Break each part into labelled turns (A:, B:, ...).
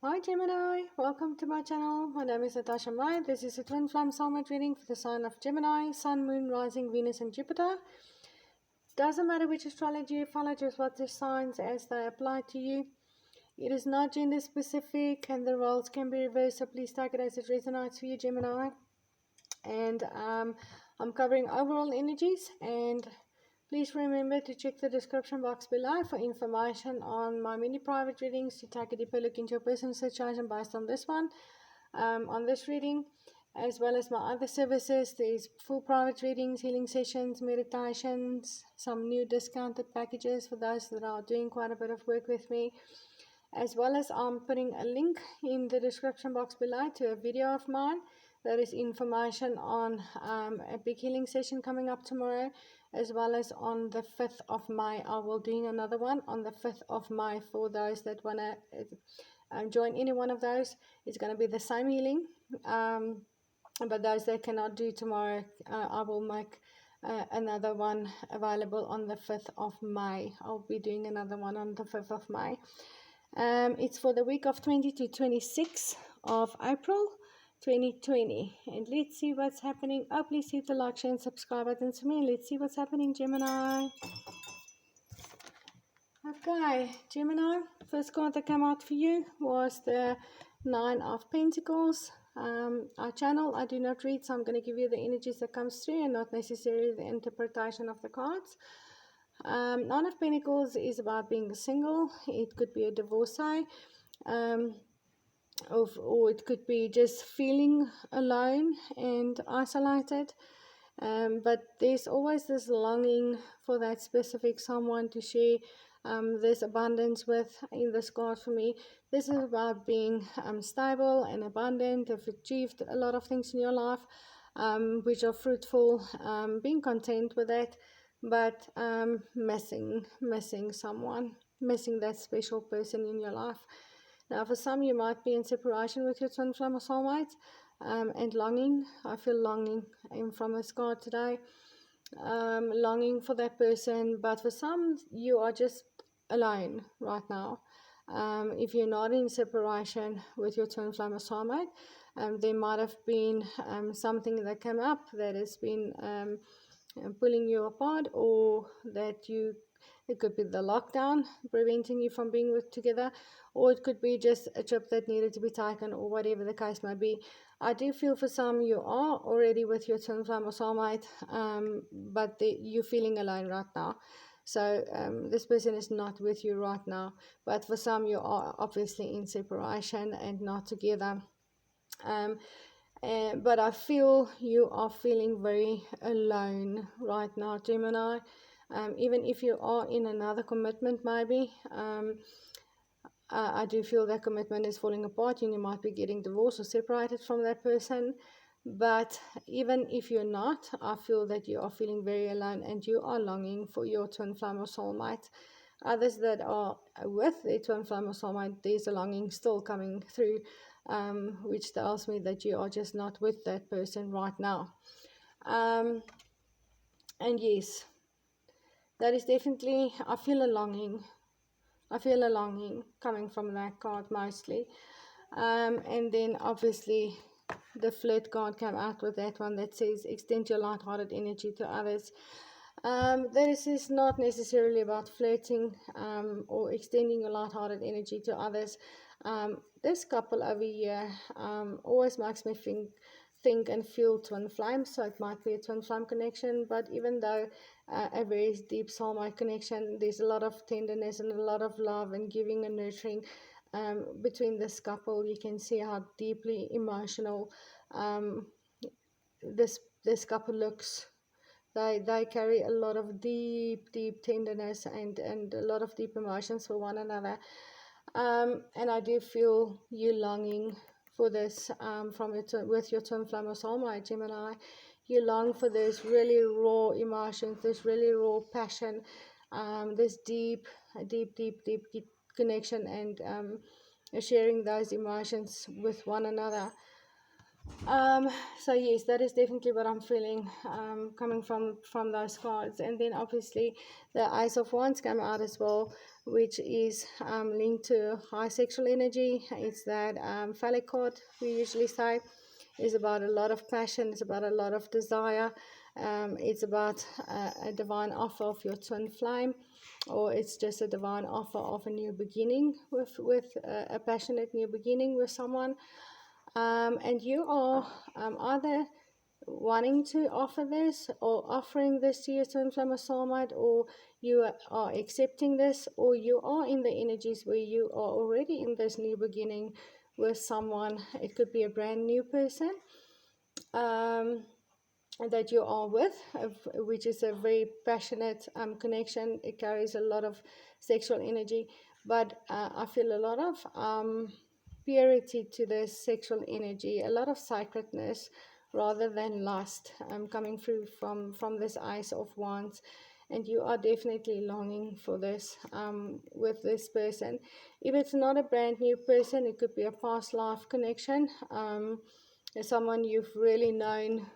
A: Hi Gemini, welcome to my channel. My name is Natasha Mai. This is a twin flame soulmate reading for the sign of Gemini, Sun, Moon, Rising, Venus and Jupiter. Doesn't matter which astrology you follow, just what the signs as they apply to you. It is not gender specific and the roles can be reversed, so please take it as it resonates for you, Gemini. And I'm covering overall energies, and please remember to check the description box below for information on my mini private readings, to take a deeper look into your personal situation based on this one, on this reading, as well as my other services. There's full private readings, healing sessions, meditations, some new discounted packages for those that are doing quite a bit of work with me, as well as I'm putting a link in the description box below to a video of mine. There is information on a big healing session coming up tomorrow, as well as on the 5th of May. I will be doing another one on the 5th of May for those that want to join any one of those. It's going to be the same healing, but those that cannot do tomorrow, I will make another one available on the 5th of May. I'll be doing another one on the 5th of May. It's for the week of 20 to 26 of April 2020, and let's see what's happening. Oh, please hit the like, share and subscribe buttons for me. Let's see what's happening, Gemini. Okay, Gemini, first card that came out for you was the 9 of Pentacles. Our channel, I do not read, so I'm going to give you the energies that comes through and not necessarily the interpretation of the cards. 9 of Pentacles is about being single. It could be a divorcee, or it could be just feeling alone and isolated, but there's always this longing for that specific someone to share this abundance with. In this card for me, this is about being stable and abundant. Have achieved a lot of things in your life, which are fruitful, being content with that, but missing someone, missing that special person in your life. Now, for some, you might be in separation with your twin flame or soulmate, and longing. I feel longing from this card today, longing for that person. But for some, you are just alone right now. If you're not in separation with your twin flame or soulmate, there might have been something that came up that has been pulling you apart, or that it could be the lockdown preventing you from being together, or it could be just a trip that needed to be taken, or whatever the case may be. I do feel for some you are already with your twin flame or soulmate, but you're feeling alone right now. So this person is not with you right now, but for some you are obviously in separation and not together. But I feel you are feeling very alone right now, Gemini. Even if you are in another commitment, maybe, I do feel that commitment is falling apart and you might be getting divorced or separated from that person. But even if you're not, I feel that you are feeling very alone and you are longing for your twin flame or soulmate. Others that are with their twin flame or soulmate, there's a longing still coming through, which tells me that you are just not with that person right now. And yes, that is definitely, I feel a longing coming from that card mostly. And then obviously the flirt card came out with that one that says extend your light-hearted energy to others. This is not necessarily about flirting or extending your light-hearted energy to others. This couple over here always makes me think and feel twin flame, so it might be a twin flame connection. But even though a very deep soulmate connection, there's a lot of tenderness and a lot of love and giving and nurturing between this couple. You can see how deeply emotional this couple looks. They carry a lot of deep tenderness and a lot of deep emotions for one another. And I do feel you longing for this with your twin flame or soulmate, Gemini. You long for this really raw emotions, this really raw passion, this deep connection, and sharing those emotions with one another. So yes, that is definitely what I'm feeling coming from those cards. And then obviously the Ace of Wands came out as well. which is linked to high sexual energy. It's that phallic card we usually say. Is about a lot of passion, it's about a lot of desire, it's about a divine offer of your twin flame, or it's just a divine offer of a new beginning with a passionate new beginning with someone. And you are either wanting to offer this or offering this to your twin flame or soulmate, or you are accepting this, or you are in the energies where you are already in this new beginning with someone. It could be a brand new person that you are with, which is a very passionate connection. It carries a lot of sexual energy, but I feel a lot of purity to this sexual energy, a lot of sacredness rather than lust coming through from this Ace of Wands. And you are definitely longing for this with this person. If it's not a brand new person, it could be a past life connection. Someone you've really known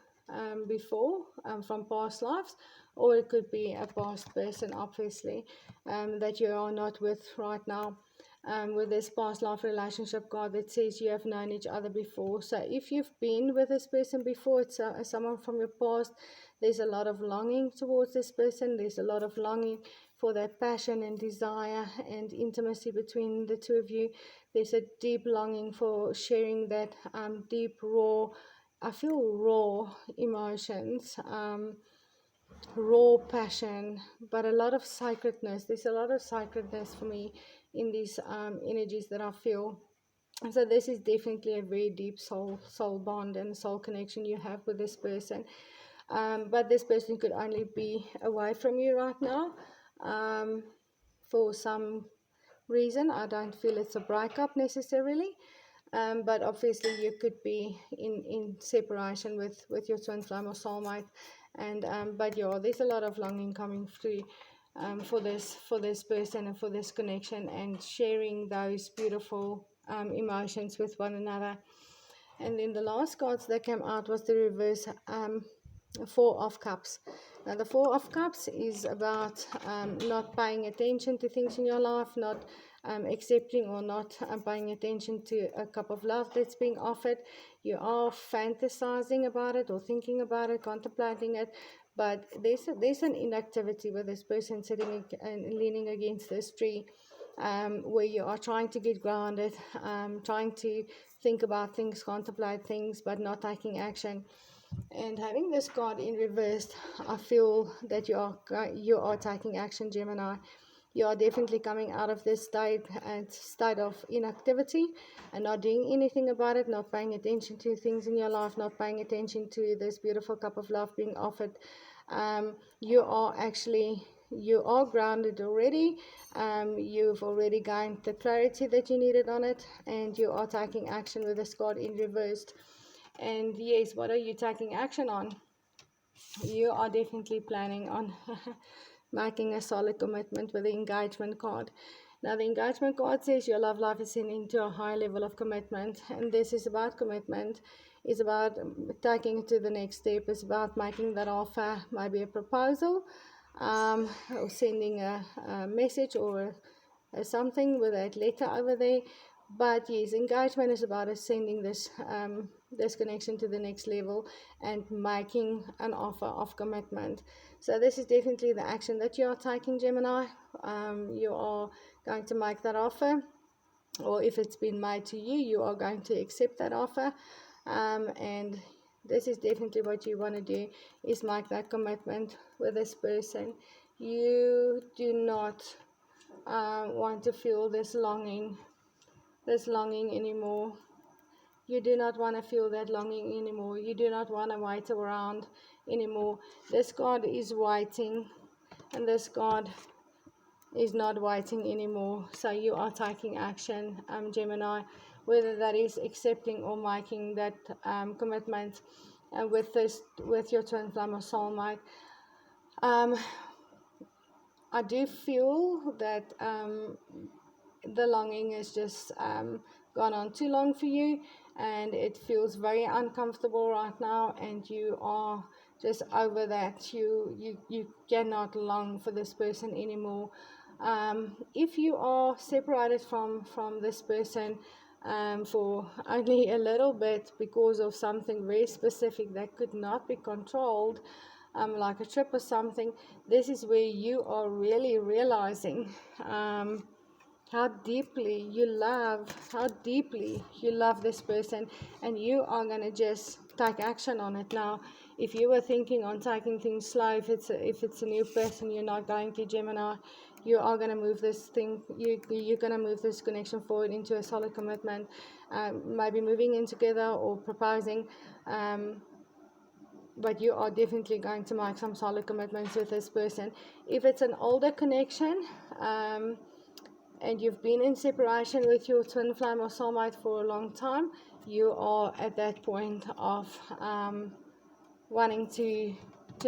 A: before from past lives, or it could be a past person, obviously, that you are not with right now. With this past life relationship card that says you have known each other before. So if you've been with this person before, it's someone from your past, there's a lot of longing towards this person. There's a lot of longing for that passion and desire and intimacy between the two of you. There's a deep longing for sharing that deep, raw, I feel raw emotions, raw passion, but a lot of sacredness. There's a lot of sacredness for me in these energies that I feel. So this is definitely a very deep soul bond and soul connection you have with this person. But this person could only be away from you right now for some reason. I don't feel it's a breakup necessarily, but obviously you could be in separation with your twin flame or soulmate, and but yeah, there's a lot of longing coming through for this person and for this connection and sharing those beautiful emotions with one another. And then the last cards that came out was the reverse Four of Cups. Now the Four of Cups is about not paying attention to things in your life, not accepting or not paying attention to a cup of love that's being offered. You are fantasizing about it or thinking about it, contemplating it, but there's an inactivity with this person sitting and leaning against this tree, where you are trying to get grounded, trying to think about things, contemplate things, but not taking action. And having this card in reversed, I feel that you are taking action, Gemini. You are definitely coming out of this state of inactivity and not doing anything about it, not paying attention to things in your life, not paying attention to this beautiful cup of love being offered. You are grounded already. You've already gained the clarity that you needed on it, and you are taking action with this card in reversed. And yes, what are you taking action on? You are definitely planning on making a solid commitment with the engagement card. Now, the engagement card says your love life is heading to a high level of commitment, and this is about commitment. It's about taking it to the next step. It's about making that offer, maybe a proposal, or sending a message or something with that letter over there. But yes, engagement is about us sending this connection to the next level and making an offer of commitment. So this is definitely the action that you are taking, Gemini. You are going to make that offer, or if it's been made to you, you are going to accept that offer. And this is definitely what you want to do, is make that commitment with this person. You do not want to feel this longing anymore. You do not want to feel that longing anymore. You do not want to wait around anymore. This God is waiting, and this God is not waiting anymore. So you are taking action, Gemini, whether that is accepting or making that commitment with your twin flame or soulmate. I do feel that the longing has just gone on too long for you, and it feels very uncomfortable right now, and you are just over that. You cannot long for this person anymore. If you are separated from this person for only a little bit because of something very specific that could not be controlled, like a trip or something, this is where you are really realizing how deeply you love this person, and you are going to just take action on it now. If you were thinking on taking things slow, if it's a new person, you're not going to, Gemini. You are going to move this thing, you're going to move this connection forward into a solid commitment, maybe moving in together or proposing, but you are definitely going to make some solid commitments with this person. If it's an older connection, and you've been in separation with your twin flame or soulmate for a long time, you are at that point of wanting to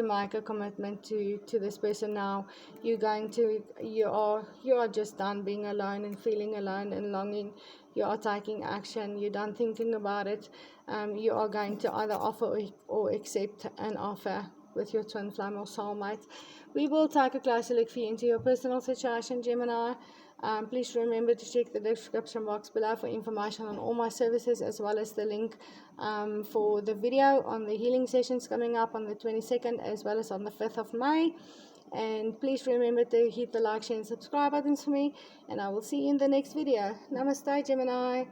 A: make a commitment to this person now. You are just done being alone and feeling alone and longing. You are taking action. You're done thinking about it. You are going to either offer or accept an offer with your twin flame or soulmate. We will take a closer look for you into your personal situation, Gemini. Please remember to check the description box below for information on all my services, as well as the link for the video on the healing sessions coming up on the 22nd as well as on the 5th of May. And please remember to hit the like, share and subscribe buttons for me, and I will see you in the next video. Namaste, Gemini.